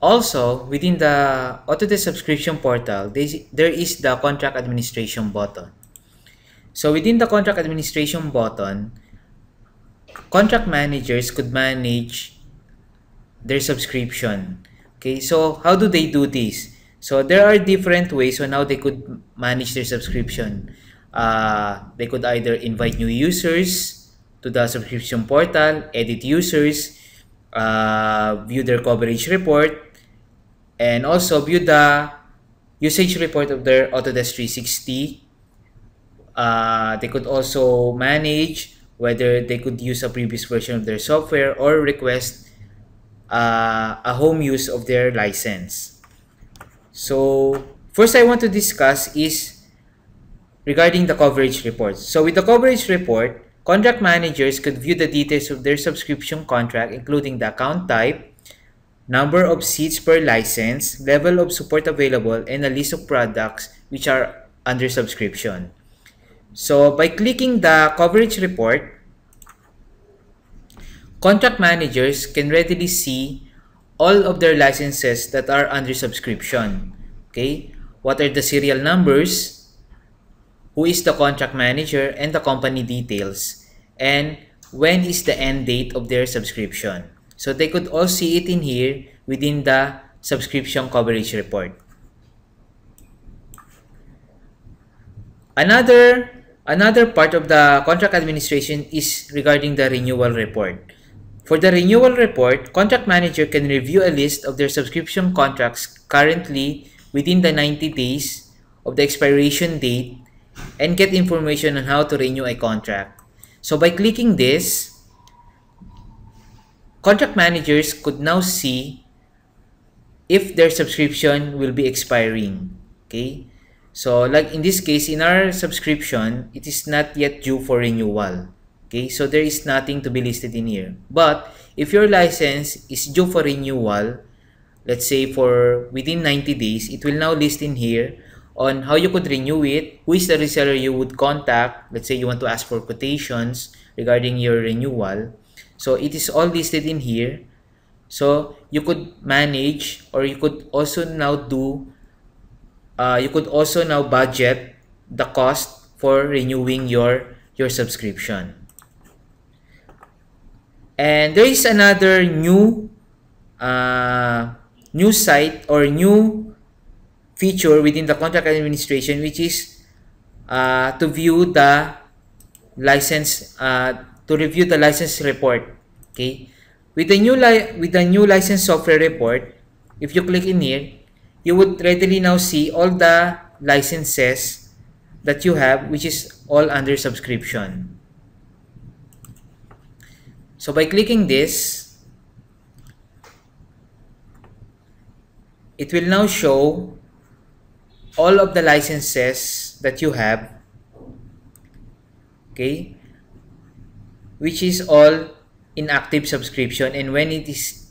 Also, within the Autodesk subscription portal, there is the contract administration button. So within the contract administration button, contract managers could manage their subscription. Okay, so how do they do this? So there are different ways on how they could manage their subscription. They could either invite new users to the subscription portal, edit users, view their coverage report, and also view the usage report of their Autodesk 360. They could also manage whether they could use a previous version of their software or request a home use of their license. So first I want to discuss is regarding the coverage report. So with the coverage report, contract managers could view the details of their subscription contract, including the account type, number of seats per license, level of support available, and a list of products which are under subscription. So by clicking the coverage report, contract managers can readily see all of their licenses that are under subscription. Okay, what are the serial numbers, who is the contract manager, and the company details, and when is the end date of their subscription. So they could all see it in here within the subscription coverage report. Another part of the contract administration is regarding the renewal report. For the renewal report, contract manager can review a list of their subscription contracts currently within the 90 days of the expiration date and get information on how to renew a contract. So by clicking this, contract managers could now see if their subscription will be expiring. Okay, so like in this case, in our subscription, it is not yet due for renewal. Okay, so there is nothing to be listed in here. But if your license is due for renewal, let's say for within 90 days, it will now list in here on how you could renew it, who is the reseller you would contact. Let's say you want to ask for quotations regarding your renewal. So it is all listed in here. So you could manage, or you could also now budget the cost for renewing your subscription. And there is another new site or new feature within the contract administration, which is to view the license, to review the license report. Okay, with the new license software report, if you click in here, you would readily now see all the licenses that you have, which is all under subscription. So by clicking this, it will now show all of the licenses that you have, okay, which is all in active subscription, and when is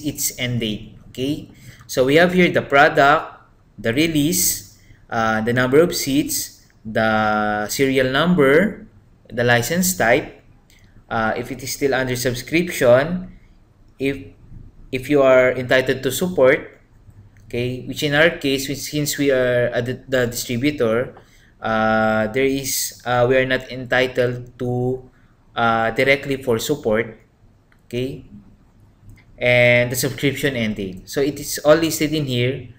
its end date. Okay, so we have here the product, the release, the number of seats, the serial number, the license type, if it is still under subscription, if you are entitled to support, okay, which in our case, since we are the distributor, we are not entitled to directly for support, okay, and the subscription end date. So it is all listed in here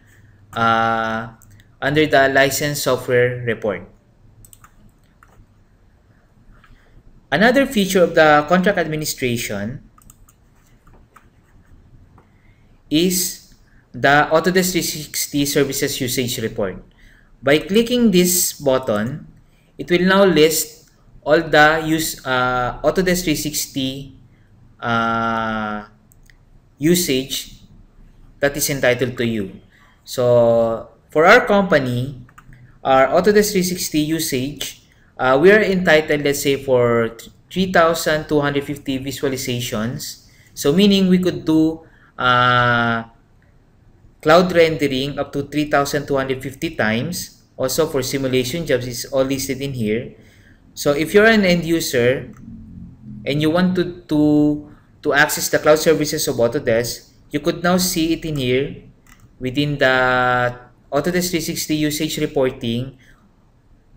under the license software report. Another feature of the contract administration is the Autodesk 360 Services Usage Report. By clicking this button, it will now list all the Autodesk 360 usage that is entitled to you. So for our company, our Autodesk 360 usage, we are entitled, let's say, for 3,250 visualizations. So meaning we could do cloud rendering up to 3,250 times. Also for simulation jobs, is all listed in here. So if you're an end user and you want to access the cloud services of Autodesk, you could now see it in here within the Autodesk 360 usage reporting,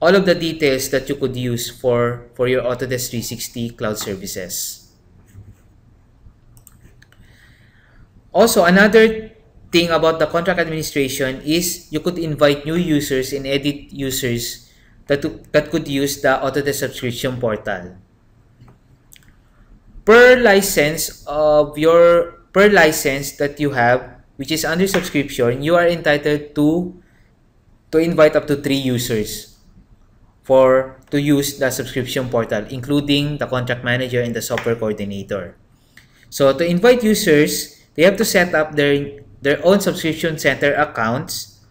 all of the details that you could use for your Autodesk 360 cloud services. Also, another thing about the contract administration is you could invite new users and edit users that could use the Autodesk subscription portal. Per license that you have, which is under subscription, you are entitled to invite up to 3 users to use the subscription portal, including the contract manager and the software coordinator. So to invite users, they have to set up their own subscription center accounts,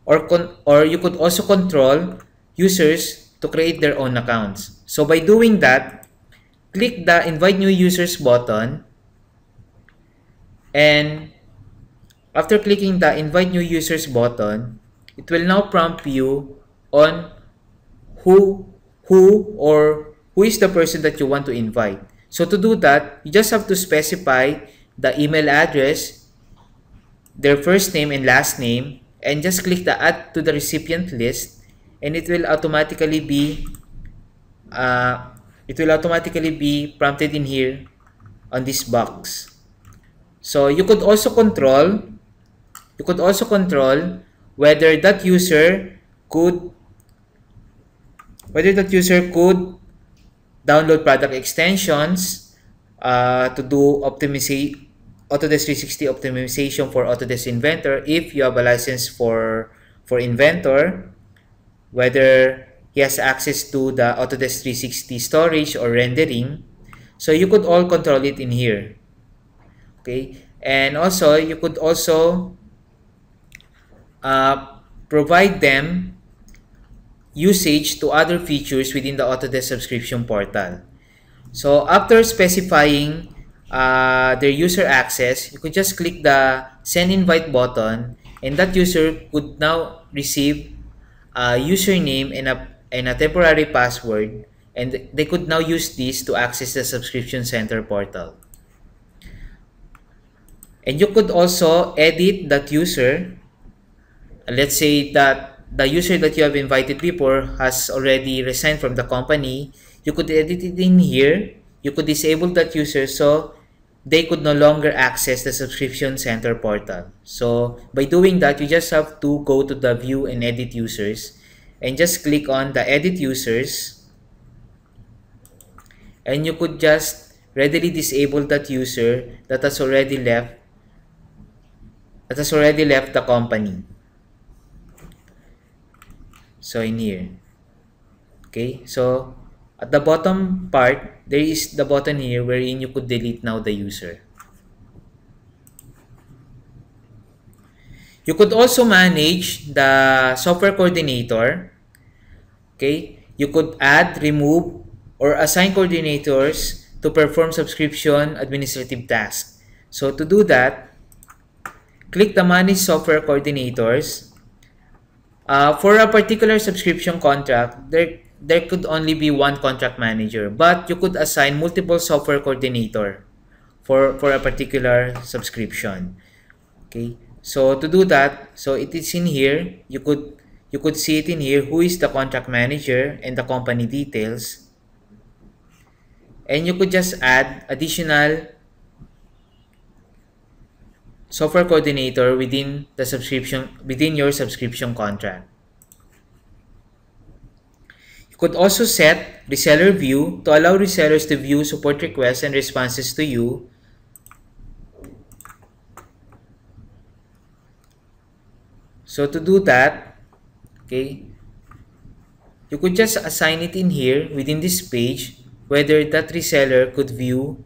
or you could also control users to create their own accounts. So by doing that, click the invite new users button, and after clicking the invite new users button, it will now prompt you on who is the person that you want to invite. So to do that, you just have to specify the email address, their first name and last name, and just click the add to the recipient list, and it will automatically be prompted in here on this box. So you could also control whether that user could download product extensions to do Autodesk 360 optimization for Autodesk Inventor if you have a license for Inventor, whether he has access to the Autodesk 360 storage or rendering. So you could all control it in here. Okay, and also you could also provide them usage to other features within the Autodesk subscription portal. So after specifying their user access, you could just click the send invite button, and that user could now receive a username and a temporary password, and they could now use this to access the subscription center portal. And you could also edit that user. Let's say that the user that you have invited before has already resigned from the company. You could edit it in here. You could disable that user so they could no longer access the subscription center portal. So by doing that, you just have to go to the view and edit users and just click on the edit users, and you could just readily disable that user that has already left the company. So in here, okay, so at the bottom part, there is the button here wherein you could delete now the user. You could also manage the software coordinator. Okay, you could add, remove, or assign coordinators to perform subscription administrative tasks. So to do that, click the manage software coordinators. For a particular subscription contract, there could only be one contract manager, but you could assign multiple software coordinator for a particular subscription. Okay, so to do that, so it is in here. You could see it in here, who is the contract manager and the company details, and you could just add additional software coordinator within your subscription contract. You could also set reseller view to allow resellers to view support requests and responses to you. So to do that, okay, you could just assign it in here within this page whether that reseller could view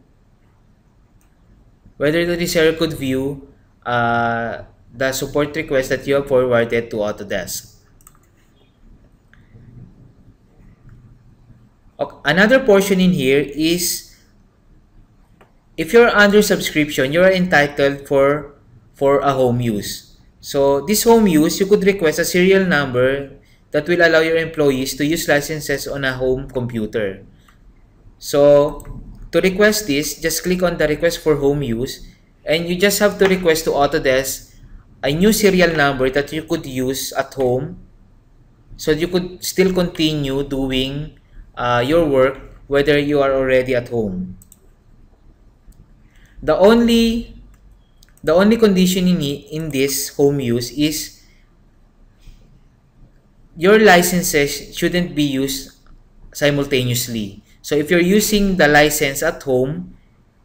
the support request that you have forwarded to Autodesk. Another portion in here is if you're under subscription, you are entitled for a home use. So this home use, you could request a serial number that will allow your employees to use licenses on a home computer. So to request this, just click on the request for home use, and you just have to request to Autodesk a new serial number that you could use at home, so you could still continue doing your work whether you are already at home. The only condition in this home use is your licenses shouldn't be used simultaneously. So if you're using the license at home,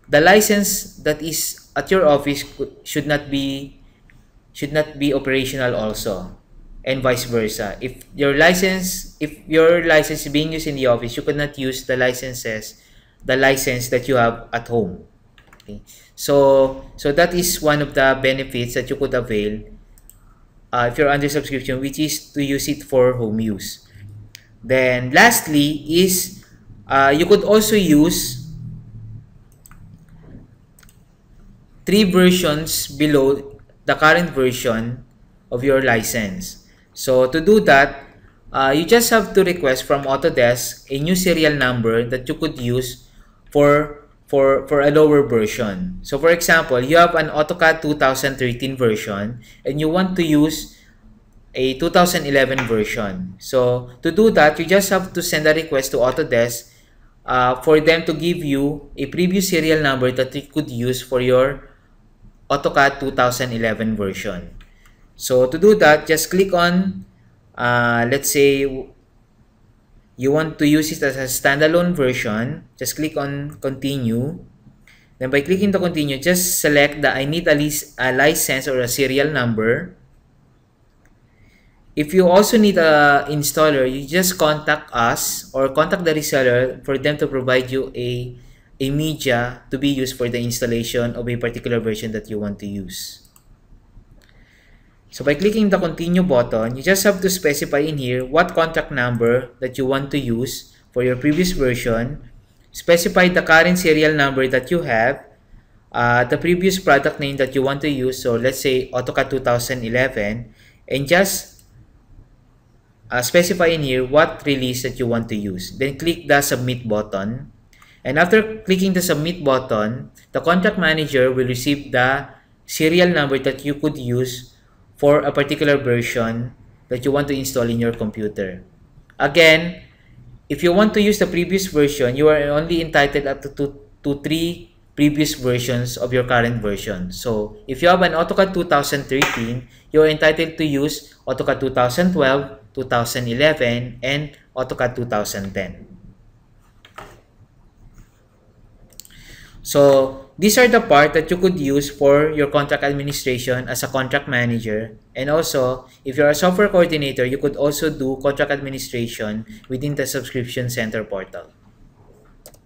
the license that is at your office should not be operational also, and vice versa. If your license is being used in the office, you could not use the license that you have at home. Okay. So that is one of the benefits that you could avail if you're under subscription, which is to use it for home use. Then lastly is you could also use 3 versions below the current version of your license. So to do that, you just have to request from Autodesk a new serial number that you could use for a lower version. So for example, you have an AutoCAD 2013 version and you want to use a 2011 version. So to do that, you just have to send a request to Autodesk for them to give you a previous serial number that you could use for your AutoCAD 2011 version. So to do that, just click on, let's say you want to use it as a standalone version, just click on continue. Then by clicking the continue, just select the I need a license or a serial number. If you also need a installer, you just contact us or contact the reseller for them to provide you a media to be used for the installation of a particular version that you want to use. So by clicking the continue button, you just have to specify in here what contract number that you want to use for your previous version, specify the current serial number that you have, the previous product name that you want to use, so let's say AutoCAD 2011, and just specify in here what release that you want to use. Then click the submit button, and after clicking the submit button, the contract manager will receive the serial number that you could use for a particular version that you want to install in your computer. Again, if you want to use the previous version, you are only entitled up to 3 previous versions of your current version. So if you have an AutoCAD 2013, you are entitled to use AutoCAD 2012, 2011, and AutoCAD 2010. So these are the parts that you could use for your contract administration as a contract manager. And also, if you're a software coordinator, you could also do contract administration within the Subscription Center portal.